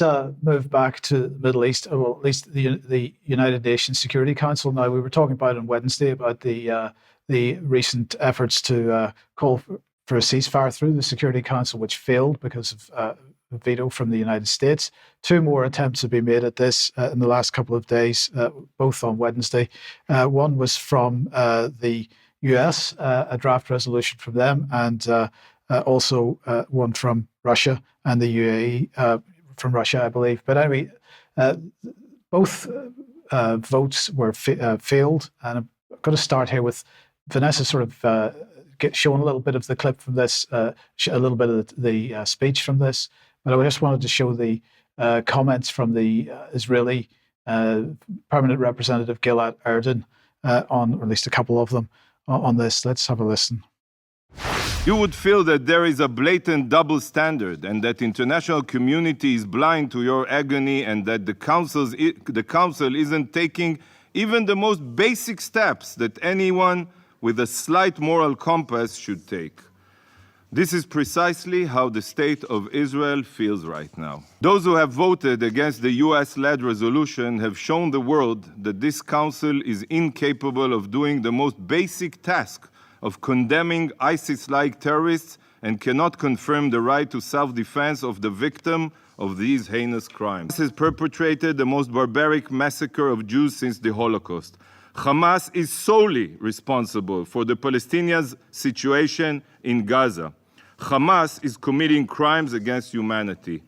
let's move back to the Middle East, well, at least the United Nations Security Council. Now, we were talking about on Wednesday about the recent efforts to call for a ceasefire through the Security Council, which failed because of a veto from the United States. Two more attempts have been made at this in the last couple of days, both on Wednesday. One was from the US, a draft resolution from them, and also one from Russia and the UAE from Russia, I believe. But anyway, both votes were failed. And I'm going to start here with Vanessa sort of showing a little bit of the clip from this, a little bit of the speech from this. But I just wanted to show the comments from the Israeli permanent representative Gilad Erdan on, or at least a couple of them, on this. Let's have a listen. You would feel that there is a blatant double standard and that the international community is blind to your agony and that the Council isn't taking even the most basic steps that anyone with a slight moral compass should take. This is precisely how the state of Israel feels right now. Those who have voted against the US-led resolution have shown the world that this Council is incapable of doing the most basic task of condemning ISIS-like terrorists and cannot confirm the right to self-defense of the victim of these heinous crimes. Hamas has perpetrated the most barbaric massacre of Jews since the Holocaust. Hamas is solely responsible for the Palestinians' situation in Gaza. Hamas is committing crimes against humanity.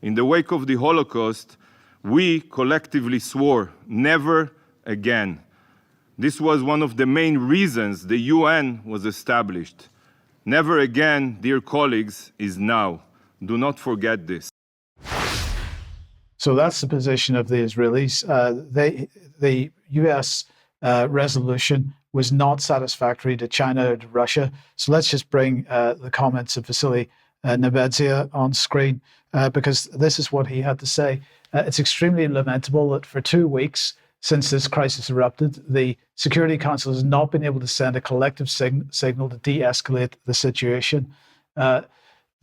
In the wake of the Holocaust, we collectively swore never again. This was one of the main reasons the UN was established. Never again, dear colleagues, is now. Do not forget this. So that's the position of the Israelis. The US resolution was not satisfactory to China or to Russia. So let's just bring the comments of Vasily Nebenzia on screen, because this is what he had to say. It's extremely lamentable that for 2 weeks since this crisis erupted, the Security Council has not been able to send a collective signal to de-escalate the situation. The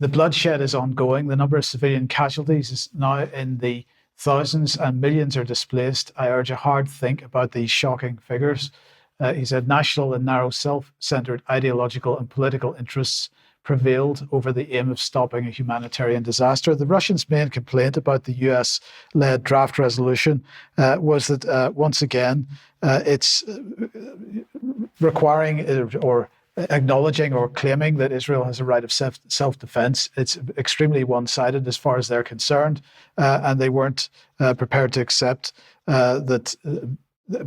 bloodshed is ongoing. The number of civilian casualties is now in the thousands and millions are displaced. I urge a hard think about these shocking figures. He said national and narrow self-centered ideological and political interests prevailed over the aim of stopping a humanitarian disaster. The Russians' main complaint about the US-led draft resolution was that, once again, it's requiring or acknowledging or claiming that Israel has a right of self-defense. It's extremely one-sided as far as they're concerned, and they weren't prepared to accept that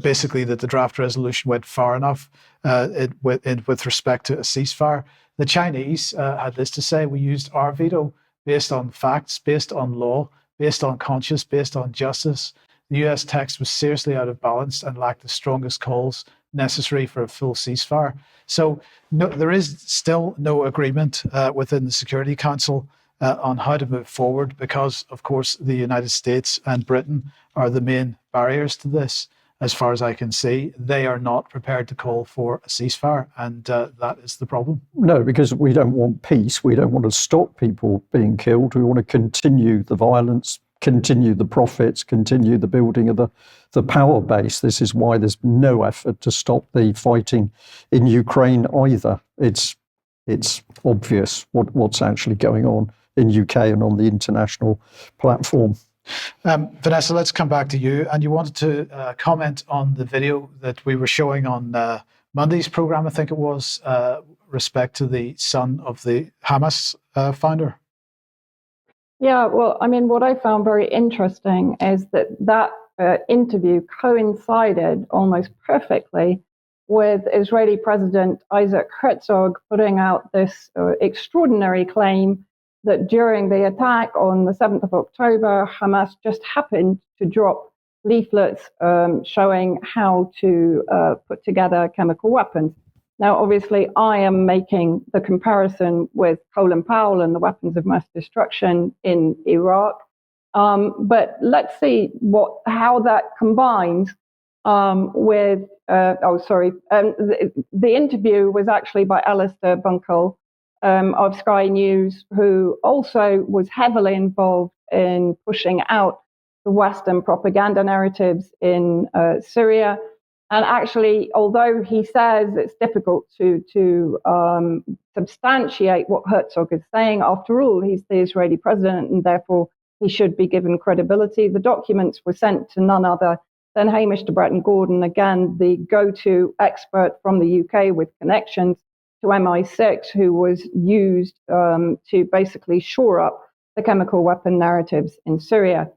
basically that the draft resolution went far enough with respect to a ceasefire. The Chinese had this to say: we used our veto based on facts, based on law, based on conscience, based on justice. The US text was seriously out of balance and lacked the strongest calls necessary for a full ceasefire. So there is still no agreement within the Security Council on how to move forward because, of course, the United States and Britain are the main barriers to this. As far as I can see, they are not prepared to call for a ceasefire, and that is the problem. No, because we don't want peace. We don't want to stop people being killed. We want to continue the violence, continue the profits, continue the building of the power base. This is why there's no effort to stop the fighting in Ukraine either. It's obvious what's actually going on in UK and on the international platform. Vanessa, let's come back to you. And you wanted to comment on the video that we were showing on Monday's program, I think it was, respect to the son of the Hamas founder. Yeah, well, I mean, what I found very interesting is that interview coincided almost perfectly with Israeli President Isaac Herzog putting out this extraordinary claim that during the attack on the 7th of October, Hamas just happened to drop leaflets showing how to put together chemical weapons. Now, obviously, I am making the comparison with Colin Powell and the weapons of mass destruction in Iraq. But let's see how that combines with, the interview was actually by Alistair Bunkle of Sky News, who also was heavily involved in pushing out the Western propaganda narratives in Syria. And actually, although he says it's difficult to substantiate what Herzog is saying, after all, he's the Israeli president and therefore he should be given credibility. The documents were sent to none other than Hamish de Bretton-Gordon, again, the go-to expert from the UK with connections to MI6, who was used to basically shore up the chemical weapon narratives in Syria.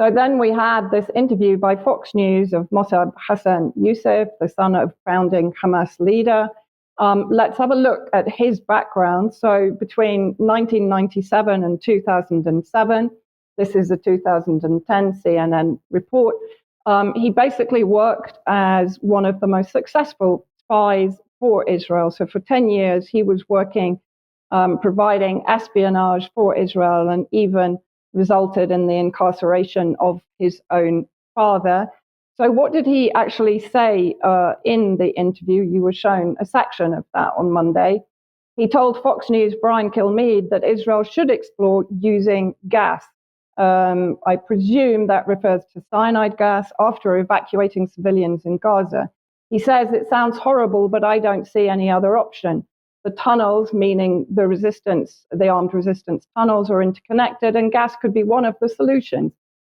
So then we had this interview by Fox News of Mossab Hassan Youssef, the son of founding Hamas leader. Let's have a look at his background. So between 1997 and 2007, this is a 2010 CNN report, he basically worked as one of the most successful spies for Israel. So for 10 years, he was working, providing espionage for Israel, and even resulted in the incarceration of his own father. So what did he actually say in the interview? You were shown a section of that on Monday. He told Fox News' Brian Kilmeade that Israel should explore using gas. I presume that refers to cyanide gas after evacuating civilians in Gaza. He says, it sounds horrible, but I don't see any other option. The tunnels, meaning the resistance, the armed resistance tunnels, are interconnected, and gas could be one of the solutions.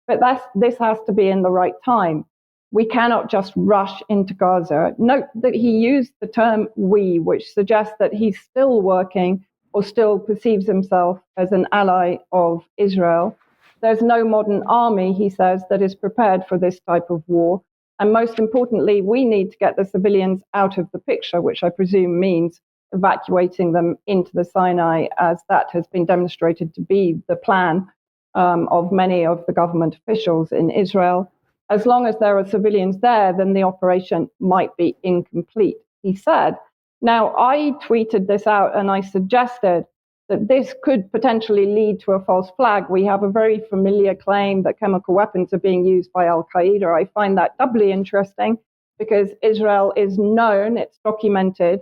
But this has to be in the right time. We cannot just rush into Gaza. Note that he used the term we, which suggests that he's still working or still perceives himself as an ally of Israel. There's no modern army, he says, that is prepared for this type of war. And most importantly, we need to get the civilians out of the picture, which I presume means evacuating them into the Sinai, as that has been demonstrated to be the plan of many of the government officials in Israel. As long as there are civilians there, then the operation might be incomplete, he said. Now, I tweeted this out and I suggested that this could potentially lead to a false flag. We have a very familiar claim that chemical weapons are being used by Al-Qaeda. I find that doubly interesting because Israel is known, it's documented,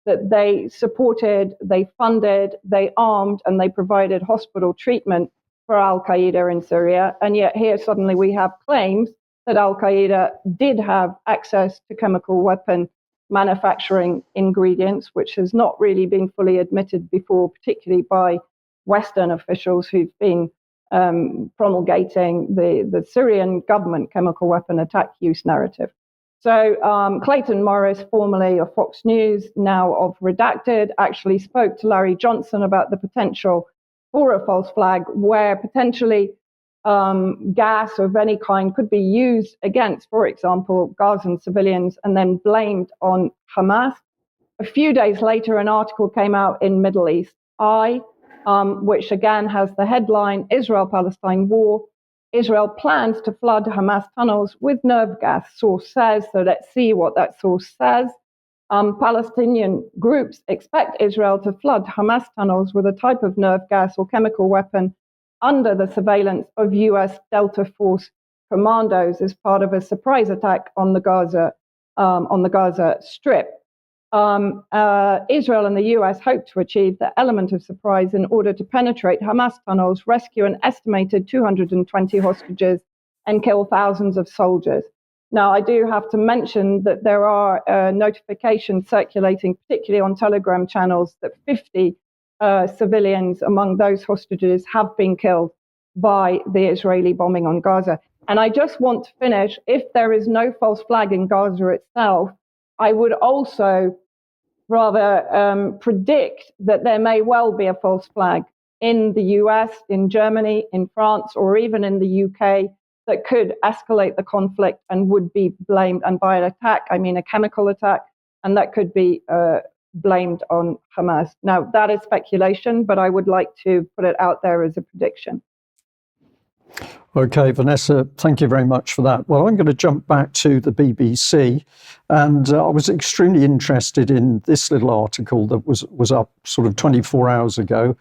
that they supported, they funded, they armed, and they provided hospital treatment for Al-Qaeda in Syria. And yet here suddenly we have claims that Al-Qaeda did have access to chemical weapon manufacturing ingredients, which has not really been fully admitted before, particularly by Western officials who've been promulgating the Syrian government chemical weapon attack use narrative. So Clayton Morris, formerly of Fox News, now of Redacted, actually spoke to Larry Johnson about the potential for a false flag where potentially gas of any kind could be used against, for example, Gazan civilians and then blamed on Hamas. A few days later, an article came out in Middle East Eye, which again has the headline, Israel-Palestine War. Israel plans to flood Hamas tunnels with nerve gas, source says. So let's see what that source says. Palestinian groups expect Israel to flood Hamas tunnels with a type of nerve gas or chemical weapon under the surveillance of US Delta Force commandos as part of a surprise attack on the Gaza Strip. Israel and the US hope to achieve the element of surprise in order to penetrate Hamas tunnels, rescue an estimated 220 hostages, and kill thousands of soldiers. Now, I do have to mention that there are notifications circulating, particularly on Telegram channels, that 50 civilians among those hostages have been killed by the Israeli bombing on Gaza. And I just want to finish, if there is no false flag in Gaza itself, I would also rather predict that there may well be a false flag in the US, in Germany, in France, or even in the UK that could escalate the conflict and would be blamed, and by an attack, I mean a chemical attack, and that could be blamed on Hamas. Now, that is speculation, but I would like to put it out there as a prediction. Okay, Vanessa, thank you very much for that. Well, I'm going to jump back to the BBC, and I was extremely interested in this little article that was up sort of 24 hours ago.